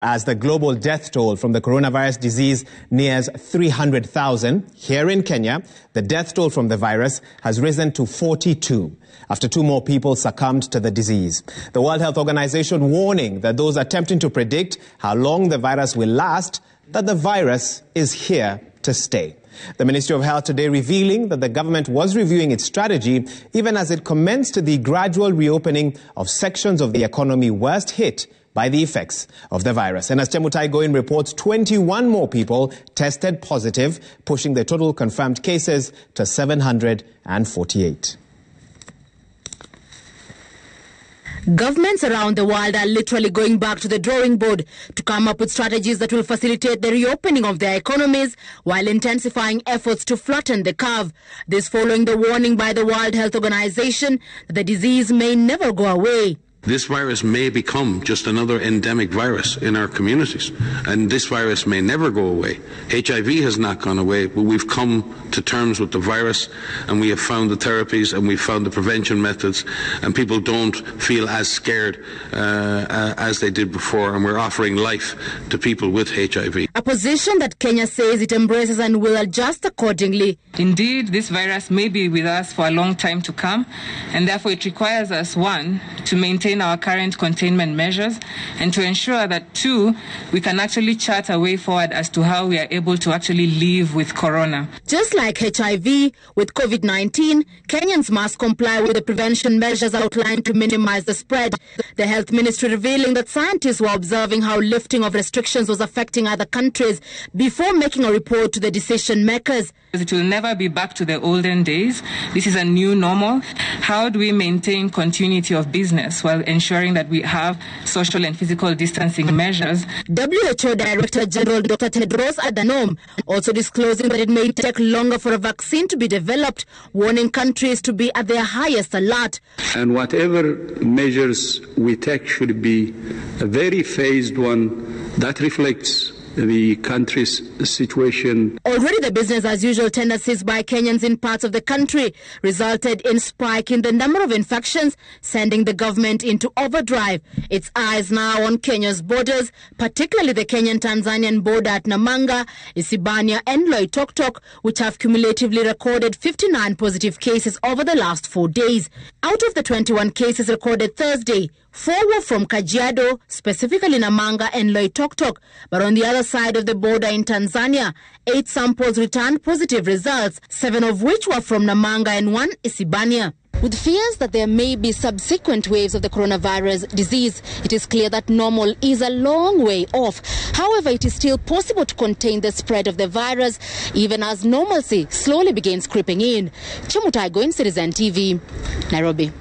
As the global death toll from the coronavirus disease nears 300,000, here in Kenya, the death toll from the virus has risen to 42, after 2 more people succumbed to the disease. The World Health Organization warning that those attempting to predict how long the virus will last, that the virus is here to stay. The Ministry of Health today revealing that the government was reviewing its strategy even as it commenced the gradual reopening of sections of the economy worst hit by the effects of the virus. And as Chemutai Goin reports, 21 more people tested positive, pushing the total confirmed cases to 748. Governments around the world are literally going back to the drawing board to come up with strategies that will facilitate the reopening of their economies while intensifying efforts to flatten the curve. This following the warning by the World Health Organization that the disease may never go away. This virus may become just another endemic virus in our communities, and this virus may never go away. HIV has not gone away, but we've come to terms with the virus, and we have found the therapies and we've found the prevention methods, and people don't feel as scared as they did before, and we're offering life to people with HIV. A position that Kenya says it embraces and will adjust accordingly. Indeed, this virus may be with us for a long time to come, and therefore it requires us, 1, to maintain our current containment measures, and to ensure that 2, we can actually chart a way forward as to how we are able to actually live with corona. Just like HIV, with COVID-19, Kenyans must comply with the prevention measures outlined to minimize the spread. The Health Ministry revealing that scientists were observing how lifting of restrictions was affecting other countries before making a report to the decision makers. It will never be back to the olden days. This is a new normal. How do we maintain continuity of business while ensuring that we have social and physical distancing measures? WHO Director General Dr. Tedros Adhanom also disclosing that it may take longer for a vaccine to be developed, warning countries to be at their highest alert. And whatever measures we take should be a very phased one that reflects the country's situation. Already the business as usual tendencies by Kenyans in parts of the country resulted in spike in the number of infections, sending the government into overdrive. Its eyes now on Kenya's borders, particularly the Kenyan-Tanzanian border at Namanga, Isibania and Loitoktok, which have cumulatively recorded 59 positive cases over the last 4 days. Out of the 21 cases recorded Thursday, 4 were from Kajiado, specifically Namanga and Loitoktok, but on the other side of the border in Tanzania, 8 samples returned positive results, 7 of which were from Namanga and 1 Isibania. With fears that there may be subsequent waves of the coronavirus disease, it is clear that normal is a long way off. However, it is still possible to contain the spread of the virus, even as normalcy slowly begins creeping in. Chemutai Goin, Citizen TV, Nairobi.